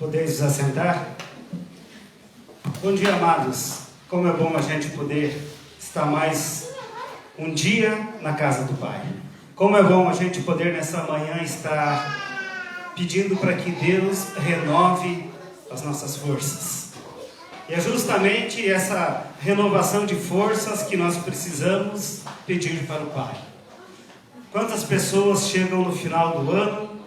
Podeis vos assentar? Bom dia, amados. Como é bom a gente poder estar mais um dia na casa do Pai. Como é bom a gente poder nessa manhã estar pedindo para que Deus renove as nossas forças. E é justamente essa renovação de forças que nós precisamos pedir para o Pai. Quantas pessoas chegam no final do ano,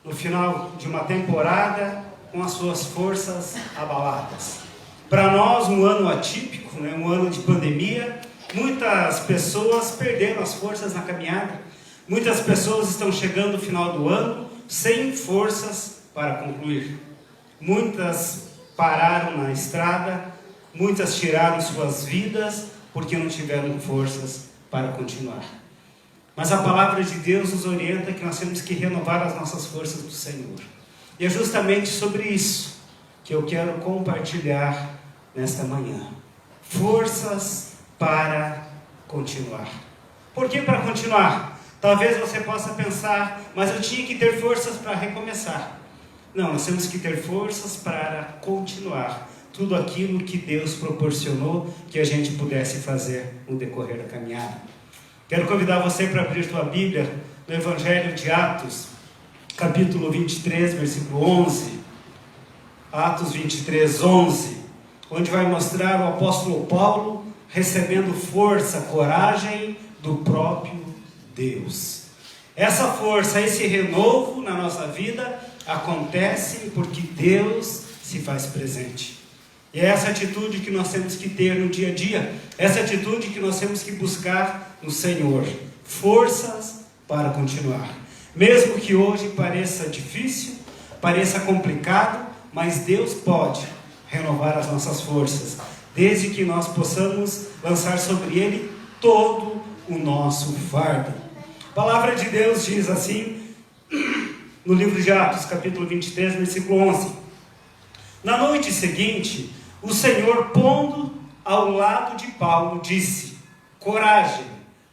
no final de uma temporada, com as suas forças abaladas? Para nós, um ano atípico, um ano de pandemia, muitas pessoas perderam as forças na caminhada. Muitas pessoas estão chegando no final do ano sem forças para concluir. Muitas pararam na estrada, muitas tiraram suas vidas porque não tiveram forças para continuar. Mas a palavra de Deus nos orienta que nós temos que renovar as nossas forças do Senhor. E é justamente sobre isso que eu quero compartilhar nesta manhã. Forças para continuar. Por que para continuar? Talvez você possa pensar, mas eu tinha que ter forças para recomeçar. Não, nós temos que ter forças para continuar tudo aquilo que Deus proporcionou que a gente pudesse fazer no decorrer da caminhada. Quero convidar você para abrir sua Bíblia no Evangelho de Atos, capítulo 23, versículo 11. Atos 23, 11, onde vai mostrar o apóstolo Paulo recebendo força, coragem do próprio Deus. Essa força, esse renovo na nossa vida acontece porque Deus se faz presente. E é essa atitude que nós temos que ter no dia a dia, essa atitude que nós temos que buscar no Senhor. Forças para continuar. Mesmo que hoje pareça difícil, pareça complicado, mas Deus pode renovar as nossas forças, desde que nós possamos lançar sobre Ele todo o nosso fardo. A palavra de Deus diz assim, no livro de Atos, capítulo 23, versículo 11. Na noite seguinte, o Senhor, pondo ao lado de Paulo, disse: coragem,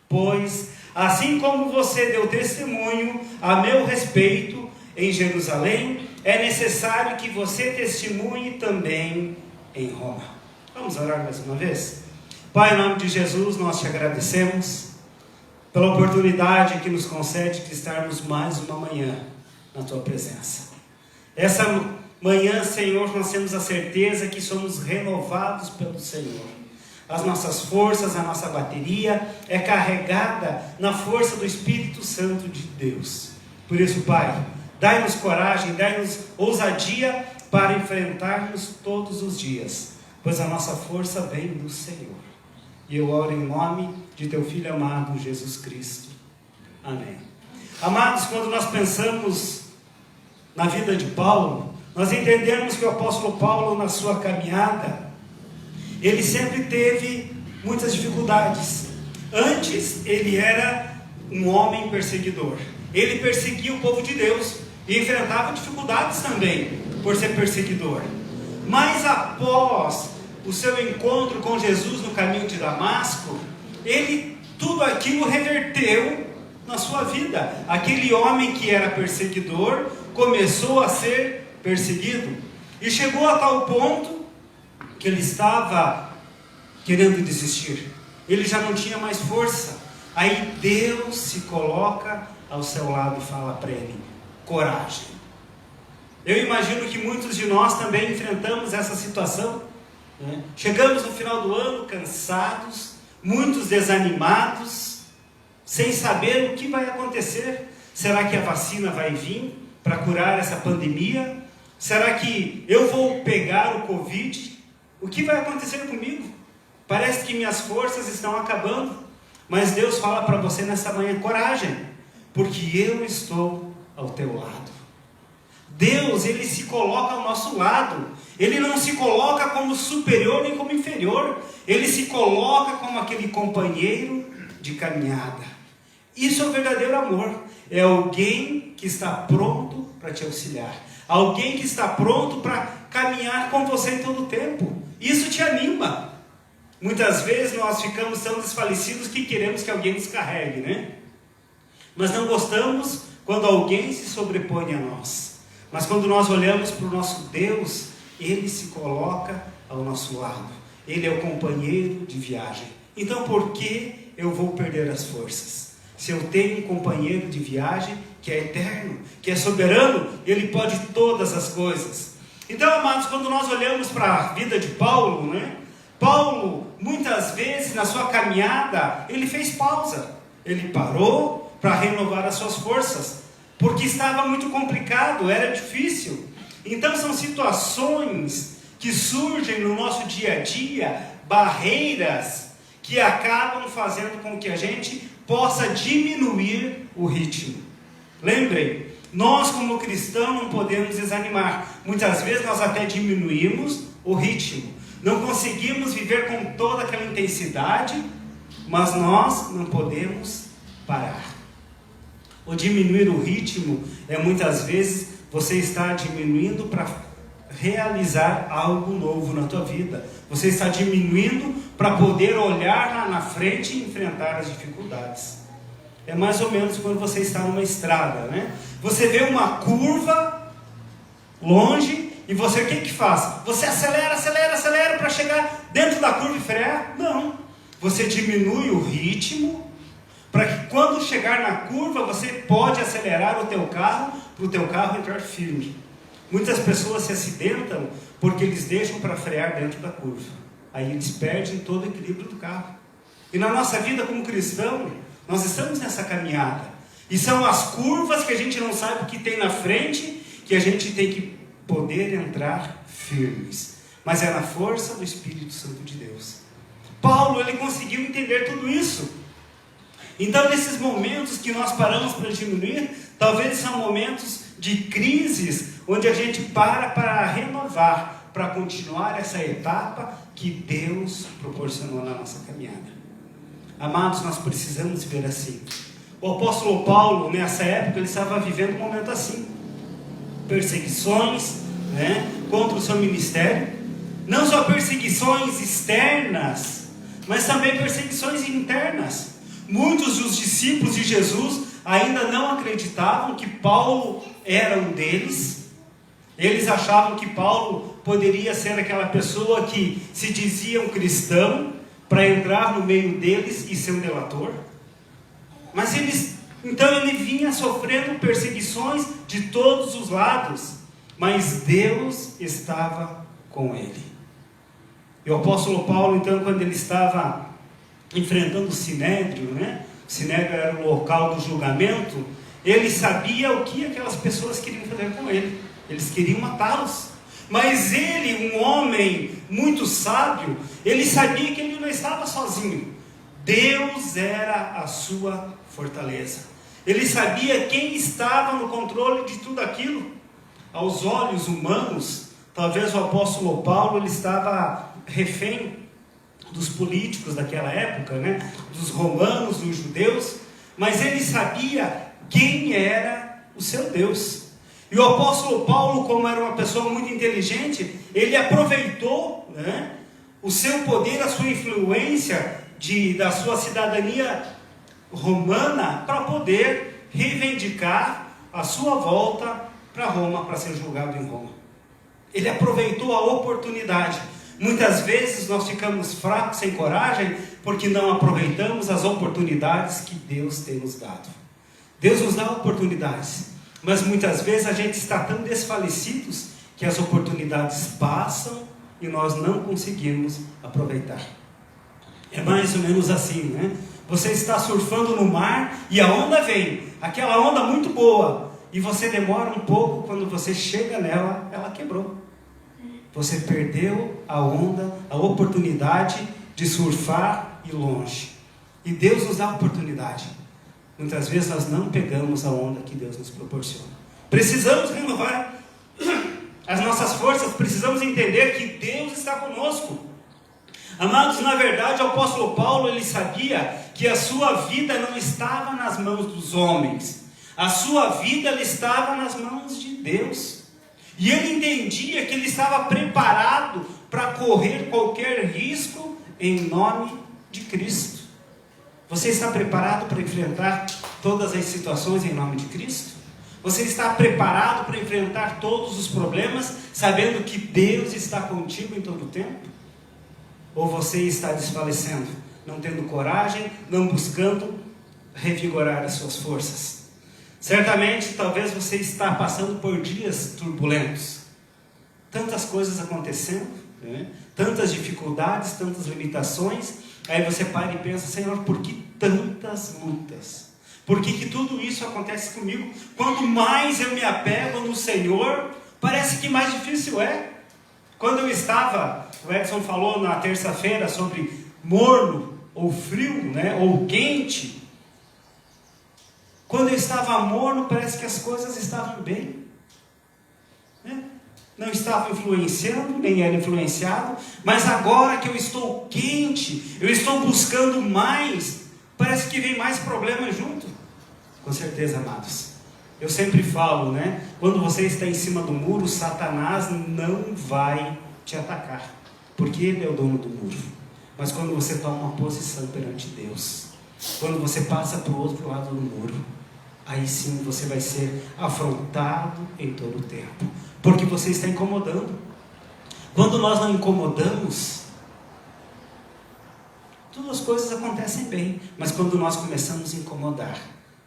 pois assim como você deu testemunho a meu respeito em Jerusalém, é necessário que você testemunhe também em Roma. Vamos orar mais uma vez? Pai, em nome de Jesus, nós te agradecemos pela oportunidade que nos concede de estarmos mais uma manhã na tua presença. Essa manhã, Senhor, nós temos a certeza que somos renovados pelo Senhor. As nossas forças, a nossa bateria é carregada na força do Espírito Santo de Deus. Por isso, Pai, dai-nos coragem, dai-nos ousadia para enfrentarmos todos os dias, pois a nossa força vem do Senhor. E eu oro em nome de teu Filho amado, Jesus Cristo. Amém. Amados, quando nós pensamos na vida de Paulo, nós entendemos que o apóstolo Paulo, na sua caminhada, ele sempre teve muitas dificuldades. Antes, ele era um homem perseguidor. Ele perseguia o povo de Deus e enfrentava dificuldades também por ser perseguidor. Mas após o seu encontro com Jesus no caminho de Damasco, tudo aquilo reverteu na sua vida. Aquele homem que era perseguidor começou a ser perseguido e chegou a tal ponto que ele estava querendo desistir. Ele já não tinha mais força. Aí Deus se coloca ao seu lado e fala para ele: coragem. Eu imagino que muitos de nós também enfrentamos essa situação, né? Chegamos no final do ano cansados, muitos desanimados, sem saber o que vai acontecer. Será que a vacina vai vir para curar essa pandemia? Será que eu vou pegar o Covid? O que vai acontecer comigo? Parece que minhas forças estão acabando. Mas Deus fala para você nessa manhã: coragem, porque eu estou ao teu lado. Deus, Ele se coloca ao nosso lado. Ele não se coloca como superior nem como inferior. Ele se coloca como aquele companheiro de caminhada. Isso é o verdadeiro amor. É alguém que está pronto para te auxiliar. Alguém que está pronto para caminhar com você em todo o tempo. Isso te anima. Muitas vezes nós ficamos tão desfalecidos que queremos que alguém nos carregue, né? Mas não gostamos quando alguém se sobrepõe a nós. Mas quando nós olhamos para o nosso Deus, Ele se coloca ao nosso lado. Ele é o companheiro de viagem. Então por que eu vou perder as forças? Se eu tenho um companheiro de viagem que é eterno, que é soberano, Ele pode todas as coisas. Então, amados, quando nós olhamos para a vida de Paulo, Paulo, muitas vezes na sua caminhada, ele fez pausa. Ele parou para renovar as suas forças, porque estava muito complicado, era difícil. Então são situações que surgem no nosso dia a dia, barreiras que acabam fazendo com que a gente possa diminuir o ritmo. Lembrem, nós como cristãos não podemos desanimar. Muitas vezes nós até diminuímos o ritmo, não conseguimos viver com toda aquela intensidade, mas nós não podemos parar. O diminuir o ritmo é muitas vezes você está diminuindo para realizar algo novo na tua vida. Você está diminuindo para poder olhar lá na frente e enfrentar as dificuldades. É mais ou menos quando você está numa estrada, Você vê uma curva longe e você o que faz? Você acelera para chegar dentro da curva e frear? Não. Você diminui o ritmo para que quando chegar na curva você pode acelerar o teu carro para o teu carro entrar firme. Muitas pessoas se acidentam porque eles deixam para frear dentro da curva. Aí eles perdem todo o equilíbrio do carro. E na nossa vida como cristão, nós estamos nessa caminhada. E são as curvas que a gente não sabe o que tem na frente, que a gente tem que poder entrar firmes. Mas é na força do Espírito Santo de Deus. Paulo, ele conseguiu entender tudo isso. Então, nesses momentos que nós paramos para diminuir, talvez são momentos de crises, onde a gente para renovar, para continuar essa etapa que Deus proporcionou na nossa caminhada. Amados, nós precisamos ver assim. O apóstolo Paulo, nessa época, ele estava vivendo um momento assim. Perseguições, contra o seu ministério. Não só perseguições externas, mas também perseguições internas. Muitos dos discípulos de Jesus ainda não acreditavam que Paulo era um deles. Eles achavam que Paulo poderia ser aquela pessoa que se dizia um cristão para entrar no meio deles e ser um delator. Mas então ele vinha sofrendo perseguições de todos os lados, mas Deus estava com ele. E o apóstolo Paulo, então, quando ele estava enfrentando o Sinédrio, o Sinédrio era o local do julgamento, ele sabia o que aquelas pessoas queriam fazer com ele. Eles queriam matá-los. Mas ele, um homem muito sábio, ele sabia que ele não estava sozinho. Deus era a sua fortaleza. Ele sabia quem estava no controle de tudo aquilo. Aos olhos humanos, talvez o apóstolo Paulo ele estava refém dos políticos daquela época, dos romanos, dos judeus, mas ele sabia quem era o seu Deus. E o apóstolo Paulo, como era uma pessoa muito inteligente, ele aproveitou o seu poder, a sua influência da sua cidadania romana para poder reivindicar a sua volta para Roma, para ser julgado em Roma. Ele aproveitou a oportunidade. Muitas vezes nós ficamos fracos, sem coragem, porque não aproveitamos as oportunidades que Deus tem nos dado. Deus nos dá oportunidades, mas muitas vezes a gente está tão desfalecidos que as oportunidades passam e nós não conseguimos aproveitar. É mais ou menos assim, Você está surfando no mar e a onda vem, aquela onda muito boa, e você demora um pouco, quando você chega nela, ela quebrou. Você perdeu a onda, a oportunidade de surfar e ir longe. E Deus nos dá a oportunidade. Muitas vezes nós não pegamos a onda que Deus nos proporciona. Precisamos renovar as nossas forças, precisamos entender que Deus está conosco. Amados, na verdade, o apóstolo Paulo, ele sabia que a sua vida não estava nas mãos dos homens. A sua vida ela estava nas mãos de Deus. E ele entendia que ele estava preparado para correr qualquer risco em nome de Cristo. Você está preparado para enfrentar todas as situações em nome de Cristo? Você está preparado para enfrentar todos os problemas, sabendo que Deus está contigo em todo o tempo? Ou você está desfalecendo, não tendo coragem, não buscando revigorar as suas forças? Certamente, talvez você está passando por dias turbulentos. Tantas coisas acontecendo, né? Tantas dificuldades, tantas limitações. Aí você para e pensa: Senhor, por que tantas lutas? Por que tudo isso acontece comigo? Quanto mais eu me apego no Senhor, parece que mais difícil é. Quando eu estava, o Edson falou na terça-feira sobre morno, ou frio, né? Ou quente. Quando eu estava morno, parece que as coisas estavam bem, né? Não estava influenciando, nem era influenciado. Mas agora que eu estou quente, eu estou buscando mais, parece que vem mais problema junto. Com certeza, amados. Eu sempre falo, né? Quando você está em cima do muro, Satanás não vai te atacar, porque ele é o dono do muro. Mas quando você toma uma posição perante Deus, quando você passa para o outro lado do muro, aí sim você vai ser afrontado em todo o tempo, porque você está incomodando. Quando nós não incomodamos, todas as coisas acontecem bem. Mas quando nós começamos a incomodar,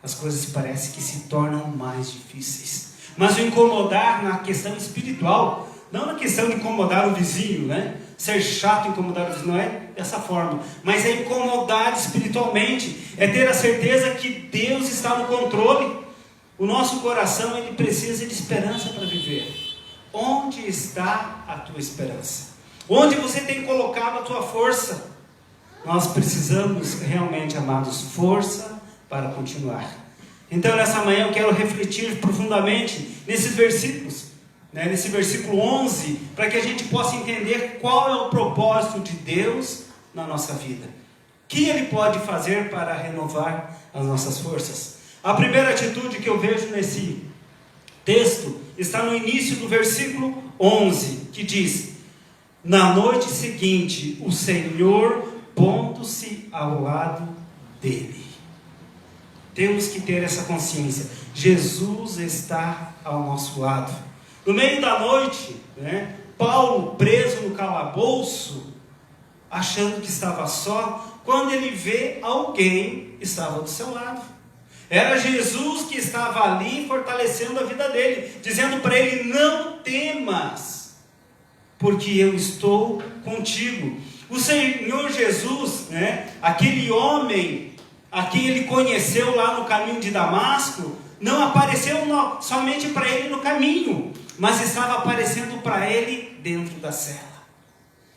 as coisas parecem que se tornam mais difíceis. Mas o incomodar na questão espiritual, não na questão de incomodar o vizinho, né? Ser chato, incomodar o vizinho, não é dessa forma. Mas é incomodar espiritualmente, é ter a certeza que Deus está no controle. O nosso coração, ele precisa de esperança para viver. Onde está a tua esperança? Onde você tem colocado a tua força? Nós precisamos realmente, amados, força para continuar. Então nessa manhã eu quero refletir profundamente nesses versículos, né? Nesse versículo 11, para que a gente possa entender qual é o propósito de Deus na nossa vida. O que Ele pode fazer para renovar as nossas forças? A primeira atitude que eu vejo nesse texto está no início do versículo 11, que diz: na noite seguinte, o Senhor pondo-se ao lado dele. Temos que ter essa consciência. Jesus está ao nosso lado. No meio da noite, né, Paulo preso no calabouço, achando que estava só, quando ele vê alguém estava do seu lado. Era Jesus que estava ali fortalecendo a vida dele, dizendo para ele: não temas, porque eu estou contigo. O Senhor Jesus, né, aquele homem a quem ele conheceu lá no caminho de Damasco, não apareceu somente para ele no caminho, mas estava aparecendo para ele dentro da cela.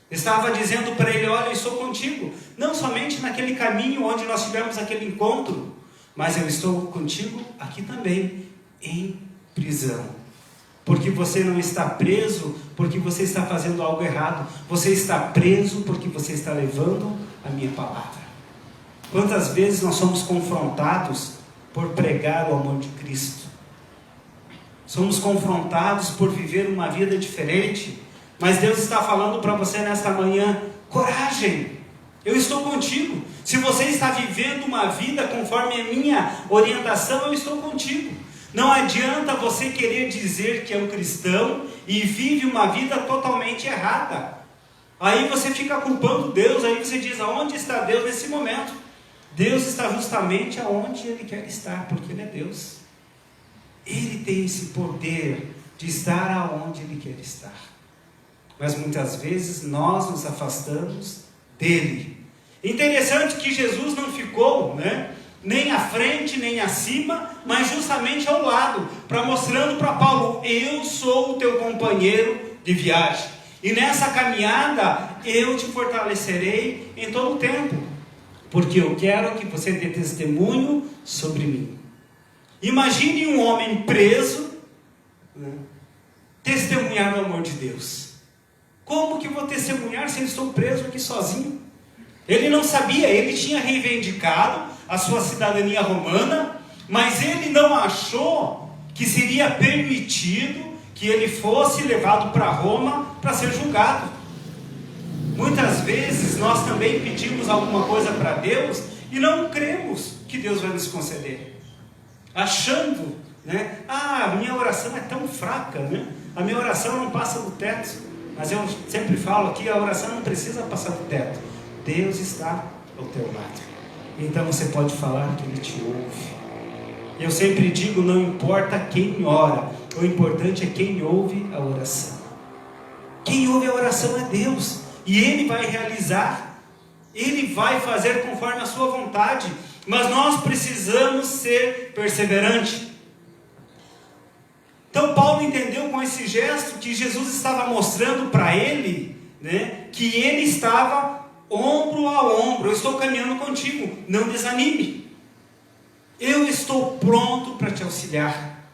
Estava dizendo para ele: olha, eu estou contigo, não somente naquele caminho onde nós tivemos aquele encontro, mas eu estou contigo aqui também, em prisão. Porque você não está preso porque você está fazendo algo errado, você está preso porque você está levando a minha palavra. Quantas vezes nós somos confrontados por pregar o amor de Cristo? Somos confrontados por viver uma vida diferente, mas Deus está falando para você nesta manhã: coragem, eu estou contigo. Se você está vivendo uma vida conforme a minha orientação, eu estou contigo. Não adianta você querer dizer que é um cristão e vive uma vida totalmente errada. Aí você fica culpando Deus, aí você diz: aonde está Deus nesse momento? Deus está justamente aonde Ele quer estar, porque Ele é Deus. Ele tem esse poder de estar aonde Ele quer estar. Mas muitas vezes nós nos afastamos dEle. Interessante que Jesus não ficou, né, nem à frente, nem acima, mas justamente ao lado, mostrando para Paulo: eu sou o teu companheiro de viagem. E nessa caminhada eu te fortalecerei em todo o tempo, porque eu quero que você dê testemunho sobre mim. Imagine um homem preso, né, testemunhar do amor de Deus. Como que vou testemunhar se eu estou preso aqui sozinho? Ele não sabia, ele tinha reivindicado a sua cidadania romana, mas ele não achou que seria permitido que ele fosse levado para Roma para ser julgado. Muitas vezes nós também pedimos alguma coisa para Deus e não cremos que Deus vai nos conceder, achando né? Ah, a minha oração é tão fraca, né? A minha oração não passa do teto. Mas eu sempre falo aqui, a oração não precisa passar do teto. Deus está ao teu lado. Então você pode falar que Ele te ouve. Eu sempre digo, não importa quem ora, o importante é quem ouve a oração. Quem ouve a oração é Deus, e Ele vai realizar, Ele vai fazer conforme a sua vontade, mas nós precisamos ser perseverantes. Então Paulo entendeu com esse gesto que Jesus estava mostrando para ele, né, que ele estava ombro a ombro. Eu estou caminhando contigo, não desanime. Eu estou pronto para te auxiliar.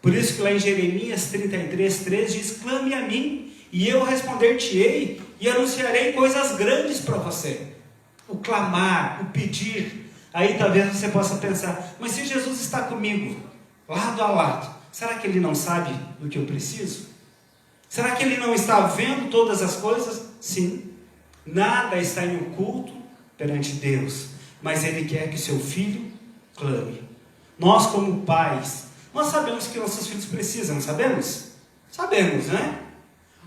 Por isso que lá em Jeremias 33:3 diz: clame a mim, e eu responder-te-ei, e anunciarei coisas grandes para você. O clamar, o pedir. Aí talvez você possa pensar, mas se Jesus está comigo, lado a lado, será que Ele não sabe do que eu preciso? Será que Ele não está vendo todas as coisas? Sim. Nada está em oculto perante Deus, mas Ele quer que seu filho clame. Nós como pais, nós sabemos que nossos filhos precisam, não sabemos? Sabemos, né?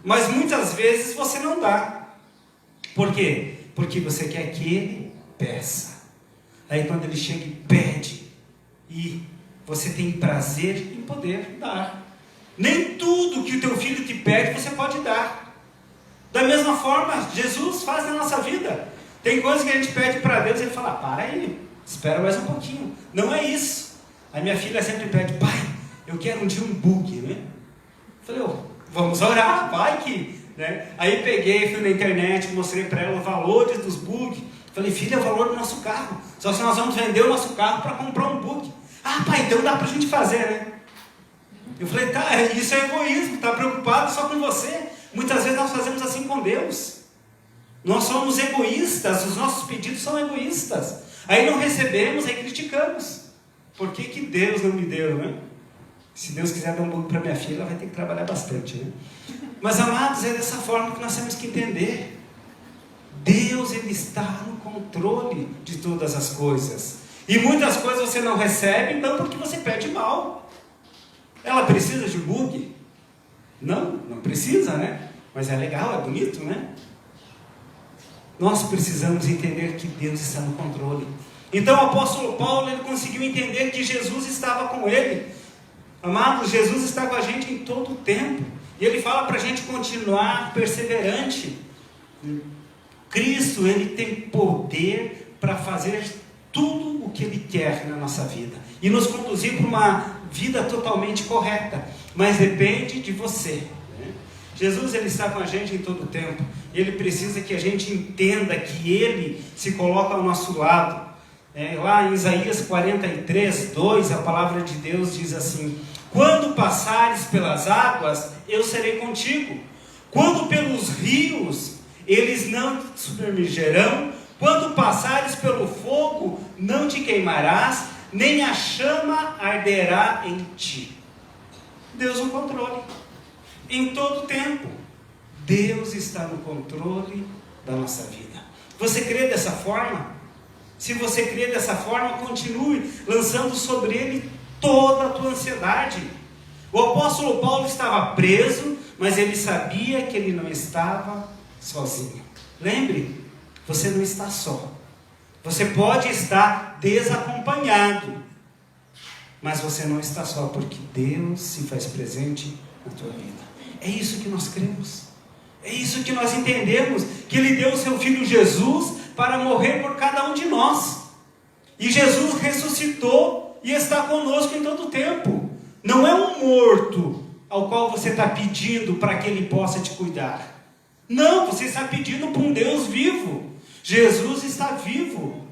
Mas muitas vezes você não dá. Por quê? Porque você quer que ele peça. Aí quando ele chega e pede, e você tem prazer em poder dar. Nem tudo que o teu filho te pede você pode dar. Da mesma forma, Jesus faz na nossa vida. Tem coisas que a gente pede para Deus e Ele fala: para aí, espera mais um pouquinho. Não é isso. A minha filha sempre pede: pai, eu quero um dia um bug, né? Eu falei: vamos orar, vai que... né? Aí peguei, fui na internet, mostrei para ela os valores dos bugs. Falei: filha, é o valor do nosso carro. Só se nós vamos vender o nosso carro para comprar um bug. Ah, pai, então dá para a gente fazer, né? Eu falei: tá, isso é egoísmo, está preocupado só com você. Muitas vezes nós fazemos assim com Deus. Nós somos egoístas, os nossos pedidos são egoístas. Aí não recebemos, aí criticamos. Por que que Deus não me deu, né? Se Deus quiser dar um bug para minha filha, ela vai ter que trabalhar bastante, né? Mas amados, é dessa forma que nós temos que entender. Deus, Ele está no controle de todas as coisas. E muitas coisas você não recebe, não porque você pede mal. Ela precisa de um bug? Não precisa, né? Mas é legal, é bonito, né? Nós precisamos entender que Deus está no controle. Então o apóstolo Paulo, ele conseguiu entender que Jesus estava com ele. Amados, Jesus está com a gente em todo o tempo. E Ele fala para a gente continuar perseverante. Cristo, Ele tem poder para fazer tudo o que Ele quer na nossa vida. E nos conduzir para uma vida totalmente correta. Mas depende de você. Jesus, Ele está com a gente em todo o tempo. E Ele precisa que a gente entenda que Ele se coloca ao nosso lado. Lá em Isaías 43:2, a palavra de Deus diz assim: quando passares pelas águas, eu serei contigo. Quando pelos rios, eles não te submergerão. Quando passares pelo fogo, não te queimarás, nem a chama arderá em ti. Deus no controle. Em todo tempo, Deus está no controle da nossa vida. Você crê dessa forma? Se você crê dessa forma, continue lançando sobre Ele toda a tua ansiedade. O apóstolo Paulo estava preso, mas ele sabia que ele não estava sozinho. Lembre, você não está só. Você pode estar desacompanhado, mas você não está só, porque Deus se faz presente na tua vida. É isso que nós cremos. É isso que nós entendemos, que Ele deu o seu Filho Jesus para morrer por cada um de nós. E Jesus ressuscitou e está conosco em todo o tempo. Não é um morto ao qual você está pedindo para que Ele possa te cuidar. Não, você está pedindo para um Deus vivo. Jesus está vivo.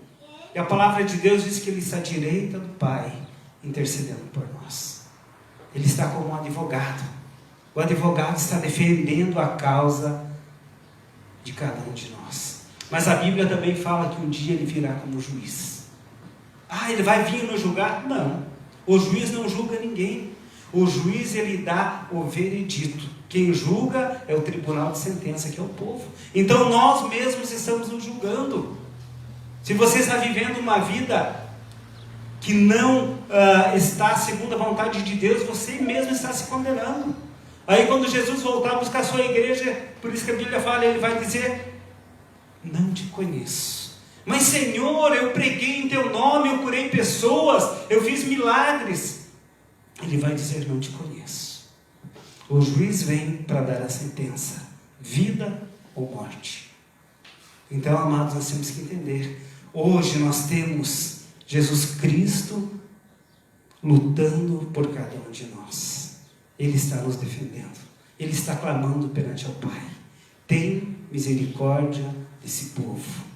E a palavra de Deus diz que Ele está à direita do Pai, intercedendo por nós. Ele está como um advogado. O advogado está defendendo a causa de cada um de nós. Mas a Bíblia também fala que um dia Ele virá como juiz. Ele vai vir nos julgar? Não. O juiz não julga ninguém. O juiz, ele dá o veredito. Quem julga é o tribunal de sentença, que é o povo. Então nós mesmos estamos nos julgando. Se você está vivendo uma vida que não está segundo a vontade de Deus, você mesmo está se condenando. Aí quando Jesus voltar a buscar a sua igreja, por isso que a Bíblia fala, ele vai dizer: não te conheço. Mas Senhor, eu preguei em teu nome, eu curei pessoas, eu fiz milagres. Ele vai dizer: não te conheço. O juiz vem para dar a sentença, vida ou morte. Então, amados, nós temos que entender, hoje nós temos Jesus Cristo lutando por cada um de nós. Ele está nos defendendo, Ele está clamando perante ao Pai: tem misericórdia desse povo.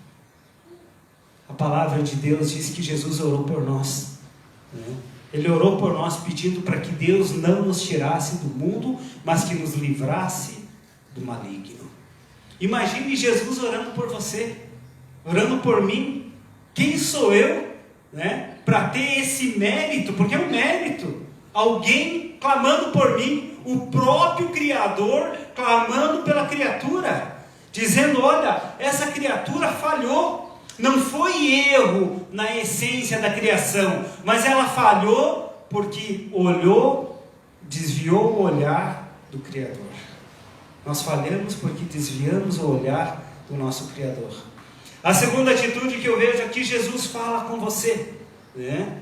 A palavra de Deus diz que Jesus orou por nós, né? Ele orou por nós pedindo para que Deus não nos tirasse do mundo, mas que nos livrasse do maligno. Imagine Jesus orando por você, orando por mim. Quem sou eu, né, para ter esse mérito? Porque é um mérito. Alguém clamando por mim, o próprio Criador clamando pela criatura, dizendo: olha, essa criatura falhou. Não foi erro na essência da criação, mas ela falhou porque olhou, desviou o olhar do Criador. Nós falhamos porque desviamos o olhar do nosso Criador. A segunda atitude que eu vejo aqui, Jesus fala com você, né?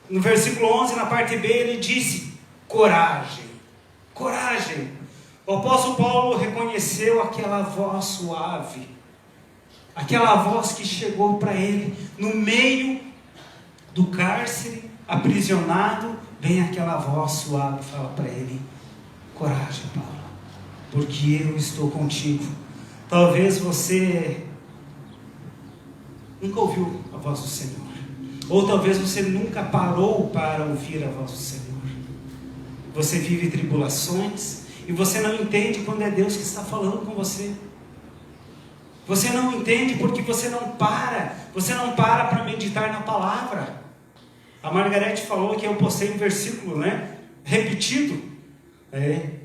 No versículo 11, na parte B, ele disse: coragem, coragem. O apóstolo Paulo reconheceu aquela voz suave, aquela voz que chegou para ele no meio do cárcere, aprisionado. Vem aquela voz suave, fala para ele: coragem, Paulo, porque eu estou contigo. Talvez você nunca ouviu a voz do Senhor, ou talvez você nunca parou para ouvir a voz do Senhor. Você vive tribulações e você não entende quando é Deus que está falando com você. Você não entende porque você não para meditar na palavra. A Margarete falou que eu postei um versículo, né, repetido.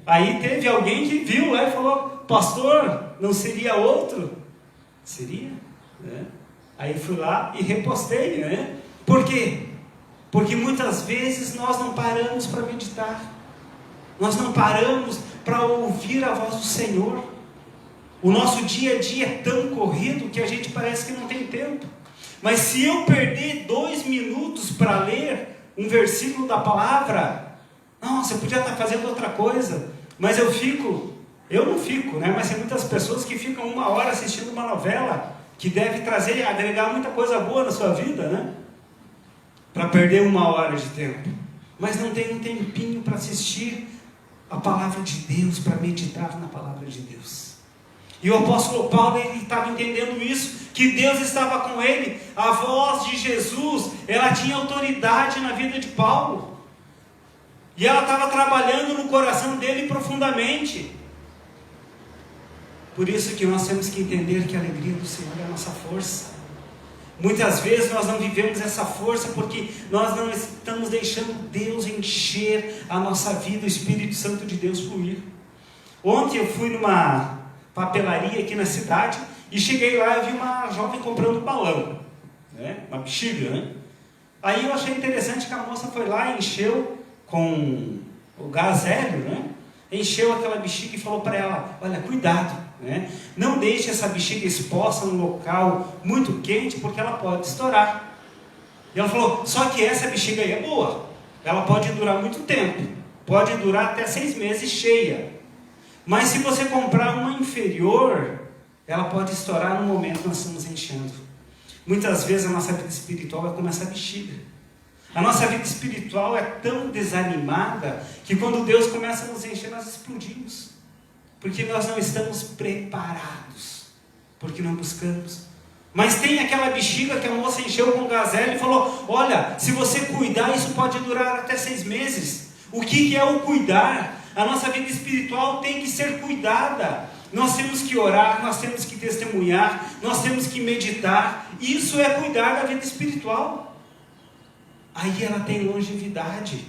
Aí teve alguém que viu lá e falou: pastor, não seria outro? Seria, né? Aí fui lá e repostei, né? Por quê? Porque muitas vezes nós não paramos para meditar, nós não paramos para ouvir a voz do Senhor. O nosso dia a dia é tão corrido que a gente parece que não tem tempo. Mas se eu perder 2 minutos para ler um versículo da palavra, nossa, eu podia estar fazendo outra coisa, mas eu não fico, né? Mas tem muitas pessoas que ficam 1 hora assistindo uma novela, que deve agregar muita coisa boa na sua vida, né? Para perder 1 hora de tempo, mas não tem um tempinho para assistir a palavra de Deus, para meditar na palavra de Deus. E o apóstolo Paulo, ele estava entendendo isso, que Deus estava com ele. A voz de Jesus, ela tinha autoridade na vida de Paulo, e ela estava trabalhando no coração dele profundamente. Por isso que nós temos que entender que a alegria do Senhor é a nossa força. Muitas vezes nós não vivemos essa força porque nós não estamos deixando Deus encher a nossa vida, o Espírito Santo de Deus fluir. Ontem eu fui numa papelaria aqui na cidade e cheguei lá e vi uma jovem comprando um balão, né? Uma bexiga, né? Aí eu achei interessante que a moça foi lá e encheu com o gás hélio, né? Encheu aquela bexiga e falou para ela: olha, cuidado, né? Não deixe essa bexiga exposta num local muito quente, porque ela pode estourar. E ela falou: só que essa bexiga aí é boa, ela pode durar muito tempo, pode durar até 6 meses cheia. Mas se você comprar uma inferior, ela pode estourar no momento que nós estamos enchendo. Muitas vezes a nossa vida espiritual é como essa bexiga. A nossa vida espiritual é tão desanimada que quando Deus começa a nos encher, nós explodimos. Porque nós não estamos preparados, porque não buscamos. Mas tem aquela bexiga que a moça encheu com gazela e falou: olha, se você cuidar, isso pode durar até 6 meses. O que é o cuidar? A nossa vida espiritual tem que ser cuidada. Nós temos que orar, nós temos que testemunhar, nós temos que meditar. Isso é cuidar da vida espiritual. Aí ela tem longevidade.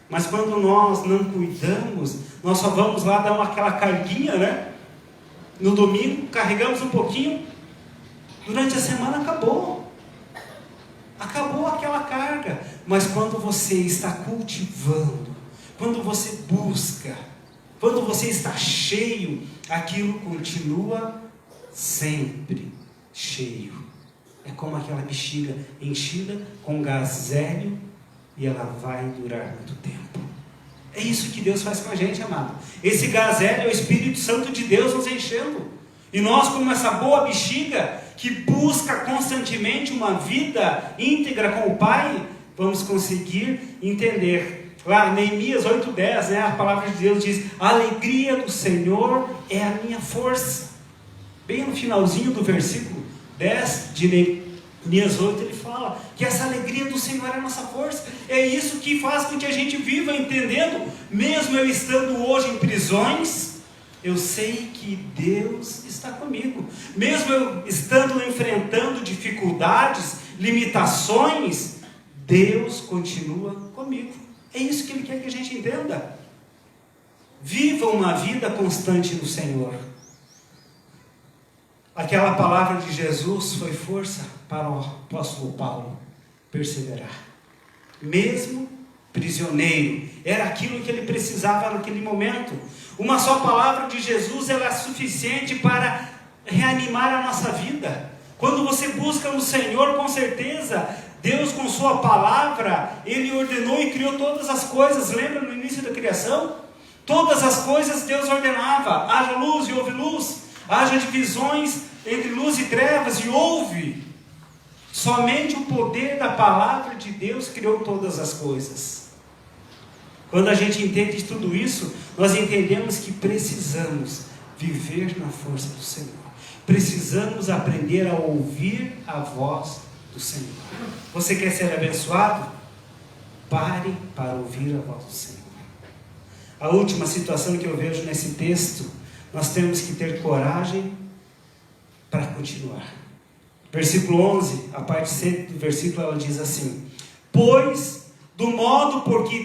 Mas quando nós não cuidamos, nós só vamos lá dar aquela carguinha, né? No domingo, carregamos um pouquinho, durante a semana acabou. Acabou aquela carga. Mas quando você está cultivando, quando você busca, quando você está cheio, aquilo continua sempre cheio. É como aquela bexiga enchida com gás zélio e ela vai durar muito tempo. É isso que Deus faz com a gente, amado. Esse gás zélio é o Espírito Santo de Deus nos enchendo. E nós, como essa boa bexiga que busca constantemente uma vida íntegra com o Pai, vamos conseguir entender. Lá, Neemias 8:10, a palavra de Deus diz: a alegria do Senhor é a minha força. Bem no finalzinho do versículo 10 de Neemias 8, ele fala que essa alegria do Senhor é a nossa força. É isso que faz com que a gente viva entendendo, mesmo eu estando hoje em prisões, eu sei que Deus está comigo. Mesmo eu estando enfrentando dificuldades, limitações, Deus continua comigo. É isso que Ele quer que a gente entenda. Viva uma vida constante no Senhor. Aquela palavra de Jesus foi força para o apóstolo Paulo perseverar. Mesmo prisioneiro, era aquilo que ele precisava naquele momento. Uma só palavra de Jesus, ela é suficiente para reanimar a nossa vida. Quando você busca no Senhor, com certeza, Deus com sua palavra, Ele ordenou e criou todas as coisas. Lembra no início da criação? Todas as coisas Deus ordenava. Haja luz e houve luz. Haja divisões entre luz e trevas e houve. Somente o poder da palavra de Deus criou todas as coisas. Quando a gente entende tudo isso, nós entendemos que precisamos viver na força do Senhor. Precisamos aprender a ouvir a voz do Senhor. Você quer ser abençoado? Pare para ouvir a voz do Senhor. A última situação que eu vejo nesse texto, nós temos que ter coragem para continuar. Versículo 11, a parte C do versículo, ela diz assim: pois do modo por que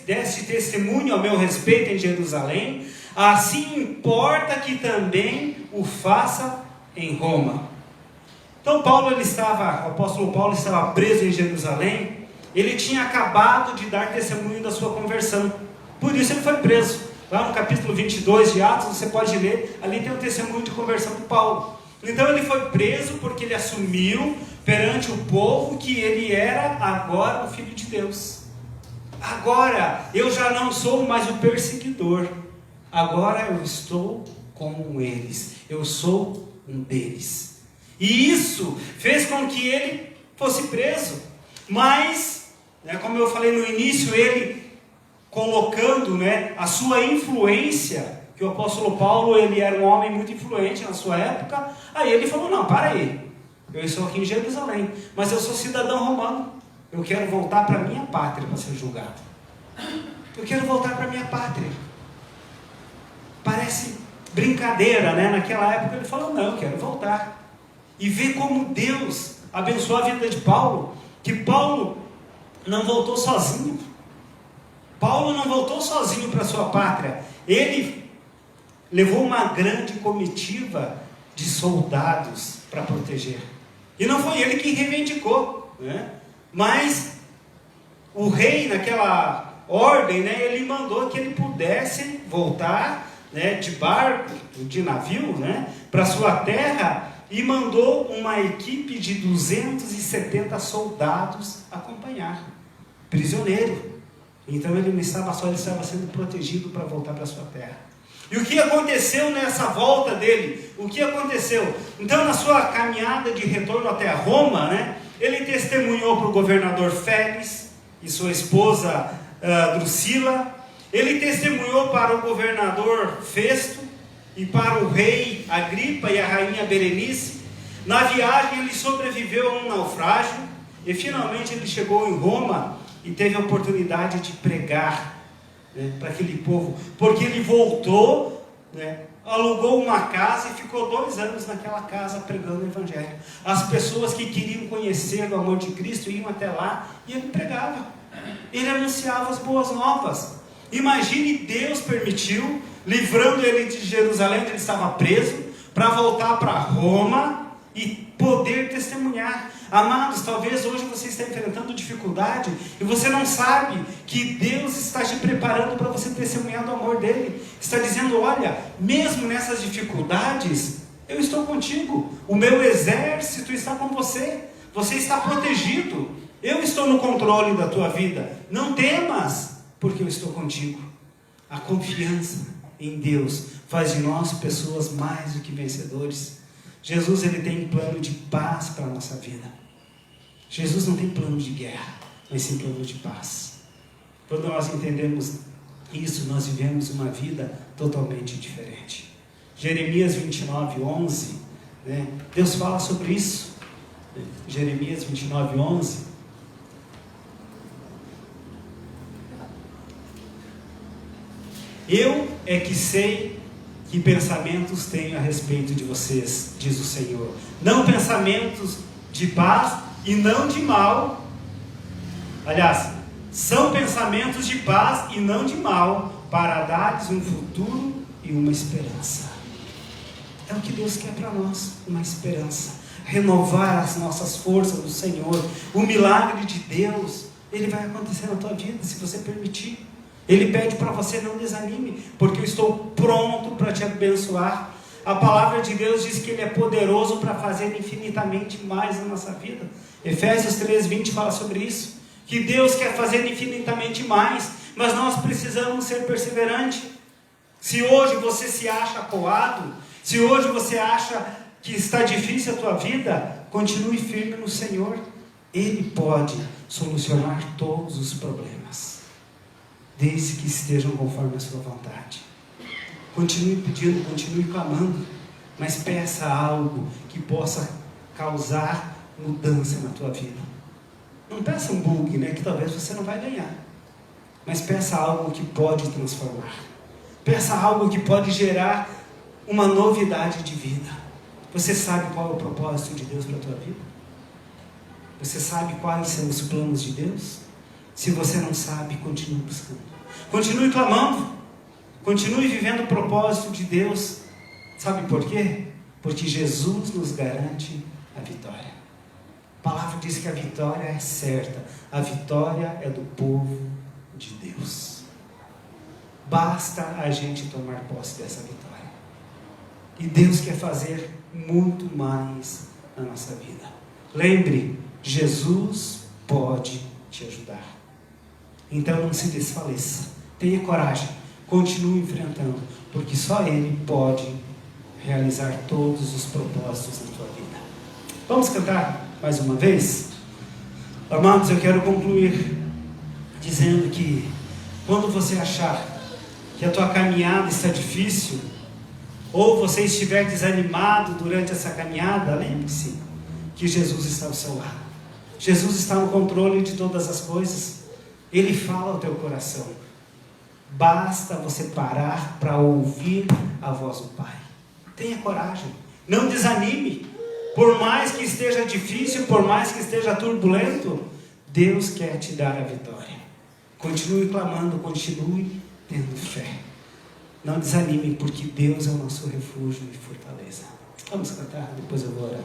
deste testemunho ao meu respeito em Jerusalém, assim importa que também o faça em Roma. Então o apóstolo Paulo estava preso em Jerusalém. Ele tinha acabado de dar testemunho da sua conversão, por isso ele foi preso. Lá no capítulo 22 de Atos, você pode ler, ali tem o testemunho de conversão de Paulo. Então ele foi preso porque ele assumiu perante o povo que ele era agora o Filho de Deus. Agora eu já não sou mais o perseguidor, agora eu estou com eles, eu sou um deles. E isso fez com que ele fosse preso. Mas, como eu falei no início, ele colocando a sua influência, que o apóstolo Paulo, ele era um homem muito influente na sua época. Aí ele falou: não, para aí, eu estou aqui em Jerusalém, mas eu sou cidadão romano, eu quero voltar para a minha pátria para ser julgado. Eu quero voltar para a minha pátria. Parece brincadeira, naquela época ele falou: não, eu quero voltar. E ver como Deus abençoou a vida de Paulo, que Paulo não voltou sozinho. Paulo não voltou sozinho para sua pátria. Ele levou uma grande comitiva de soldados para proteger. E não foi ele que reivindicou, mas o rei, naquela ordem, ele mandou que ele pudesse voltar de barco, de navio, para sua terra, e mandou uma equipe de 270 soldados acompanhar, prisioneiro. Então ele não estava só, ele estava sendo protegido para voltar para sua terra. E o que aconteceu nessa volta dele? O que aconteceu? Então, na sua caminhada de retorno até Roma, ele testemunhou para o governador Félix e sua esposa Drusila. Ele testemunhou para o governador Festo e para o rei Agripa e a rainha Berenice. Na viagem ele sobreviveu a um naufrágio e finalmente ele chegou em Roma e teve a oportunidade de pregar para aquele povo, porque ele voltou, alugou uma casa e ficou 2 anos naquela casa pregando o Evangelho. As pessoas que queriam conhecer o amor de Cristo iam até lá e ele pregava, ele anunciava as boas novas. Imagine, Deus permitiu, livrando ele de Jerusalém, onde ele estava preso, para voltar para Roma e poder testemunhar. Amados, talvez hoje você esteja enfrentando dificuldade e você não sabe que Deus está te preparando para você testemunhar do amor dele. Está dizendo: olha, mesmo nessas dificuldades, eu estou contigo, o meu exército está com você, você está protegido, eu estou no controle da tua vida, não temas, porque eu estou contigo. A confiança em Deus faz de nós pessoas mais do que vencedores. Jesus, ele tem plano de paz para a nossa vida. Jesus não tem plano de guerra, mas sim plano de paz. Quando nós entendemos isso, nós vivemos uma vida totalmente diferente. Jeremias 29, 11, né? Deus fala sobre isso. Jeremias 29, 11. Eu é que sei que pensamentos tenho a respeito de vocês, diz o Senhor. Não pensamentos de paz e não de mal. Aliás, são pensamentos de paz e não de mal, para dar-lhes um futuro e uma esperança. É o que Deus quer para nós, uma esperança. Renovar as nossas forças no Senhor. O milagre de Deus, ele vai acontecer na tua vida, se você permitir. Ele pede para você: não desanime, porque eu estou pronto para te abençoar. A palavra de Deus diz que Ele é poderoso para fazer infinitamente mais na nossa vida. Efésios 3:20 fala sobre isso, que Deus quer fazer infinitamente mais, mas nós precisamos ser perseverantes. Se hoje você se acha coado, se hoje você acha que está difícil a tua vida, continue firme no Senhor. Ele pode solucionar todos os problemas, desde que estejam conforme a sua vontade. Continue pedindo, continue clamando, mas peça algo que possa causar mudança na tua vida. Não peça um bug, que talvez você não vai ganhar, mas peça algo que pode transformar. Peça algo que pode gerar uma novidade de vida. Você sabe qual é o propósito de Deus para a tua vida? Você sabe quais são os planos de Deus? Se você não sabe, continue buscando. Continue clamando. Continue vivendo o propósito de Deus. Sabe por quê? Porque Jesus nos garante a vitória. A palavra diz que a vitória é certa. A vitória é do povo de Deus. Basta a gente tomar posse dessa vitória. E Deus quer fazer muito mais na nossa vida. Lembre, Jesus pode te ajudar. Então não se desfaleça. Tenha coragem. Continue enfrentando. Porque só Ele pode realizar todos os propósitos na tua vida. Vamos cantar mais uma vez? Amados, eu quero concluir dizendo que quando você achar que a tua caminhada está difícil, ou você estiver desanimado durante essa caminhada, lembre-se que Jesus está ao seu lado. Jesus está no controle de todas as coisas. Ele fala ao teu coração. Basta você parar para ouvir a voz do Pai. Tenha coragem. Não desanime. Por mais que esteja difícil, por mais que esteja turbulento, Deus quer te dar a vitória. Continue clamando, continue tendo fé. Não desanime, porque Deus é o nosso refúgio e fortaleza. Vamos cantar, depois eu vou orar.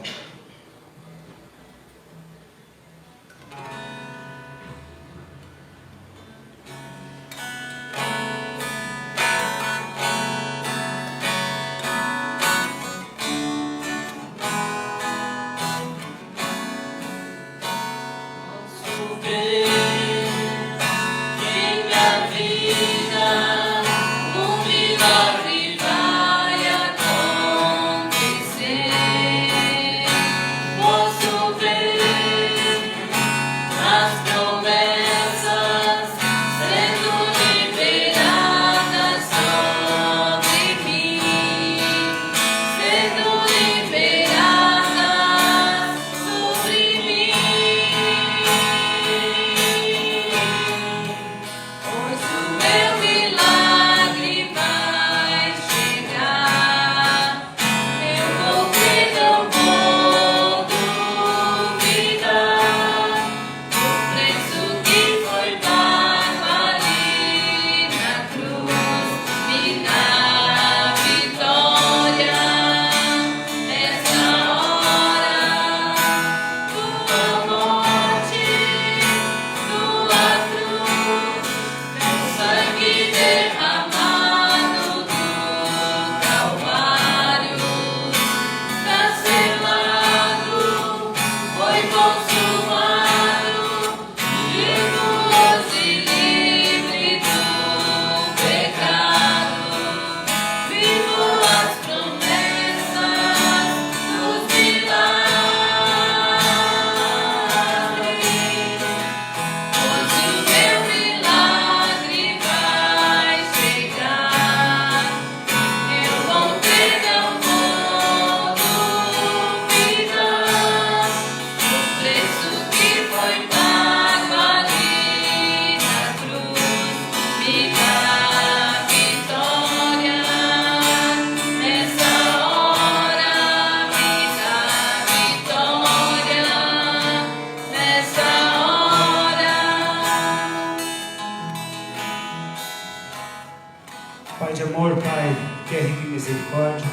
de amor, Pai, que é rico em misericórdia.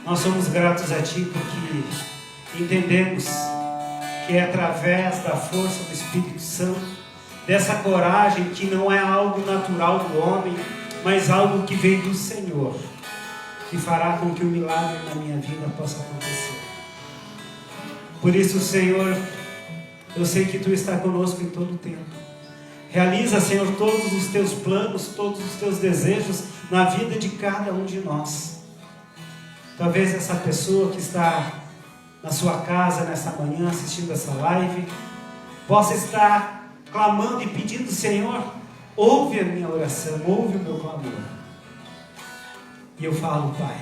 Nós somos gratos a Ti porque entendemos que é através da força do Espírito Santo, dessa coragem que não é algo natural do homem, mas algo que vem do Senhor, que fará com que o milagre na minha vida possa acontecer. Por isso, Senhor, eu sei que Tu está conosco em todo o tempo. Realiza, Senhor, todos os Teus planos, todos os Teus desejos na vida de cada um de nós. Talvez essa pessoa que está na sua casa nessa manhã assistindo essa live possa estar clamando e pedindo: Senhor, ouve a minha oração, ouve o meu clamor. E eu falo, Pai,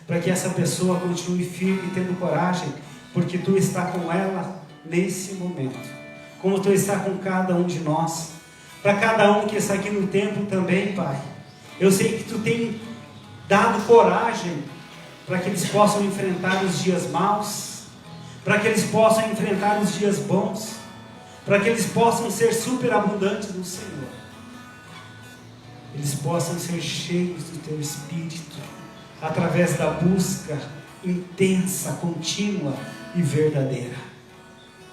para que essa pessoa continue firme, tendo coragem, porque Tu está com ela nesse momento, como Tu está com cada um de nós, para cada um que está aqui no templo também, Pai. Eu sei que Tu tem dado coragem para que eles possam enfrentar os dias maus, para que eles possam enfrentar os dias bons, para que eles possam ser superabundantes no Senhor, eles possam ser cheios do Teu Espírito, através da busca intensa, contínua e verdadeira,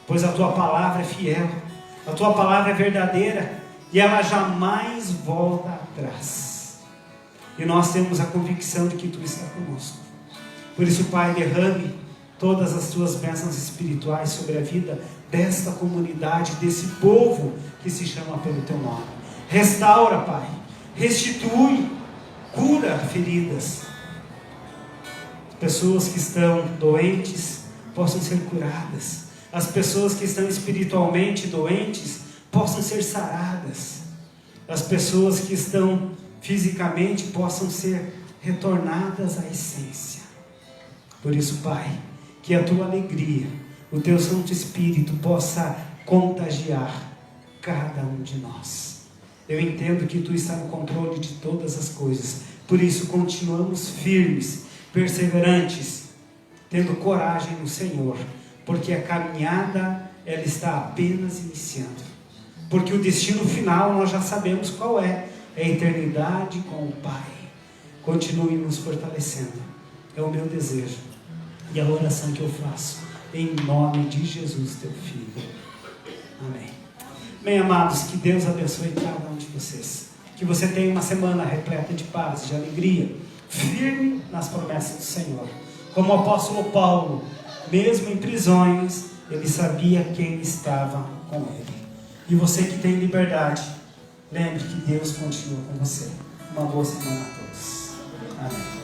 pois a Tua palavra é fiel, a Tua palavra é verdadeira, e ela jamais volta atrás, e nós temos a convicção de que Tu está conosco. Por isso, Pai, derrame todas as Tuas bênçãos espirituais sobre a vida desta comunidade, desse povo que se chama pelo Teu nome. Restaura, Pai, restitui, cura feridas. As pessoas que estão doentes possam ser curadas. As pessoas que estão espiritualmente doentes possam ser saradas. As pessoas que estão fisicamente possam ser retornadas à essência. Por isso, Pai, que a Tua alegria, o Teu Santo Espírito possa contagiar cada um de nós. Eu entendo que Tu está no controle de todas as coisas, por isso continuamos firmes, perseverantes, tendo coragem no Senhor, porque a caminhada ela está apenas iniciando, porque o destino final nós já sabemos qual é a eternidade com o Pai. Continue nos fortalecendo, é o meu desejo e a oração que eu faço, em nome de Jesus, Teu Filho. Amém. Bem, amados, que Deus abençoe cada um de vocês. Que você tenha uma semana repleta de paz, de alegria, firme nas promessas do Senhor. Como o apóstolo Paulo, mesmo em prisões, ele sabia quem estava com ele. E você que tem liberdade, lembre que Deus continua com você. Uma boa semana a todos. Amém.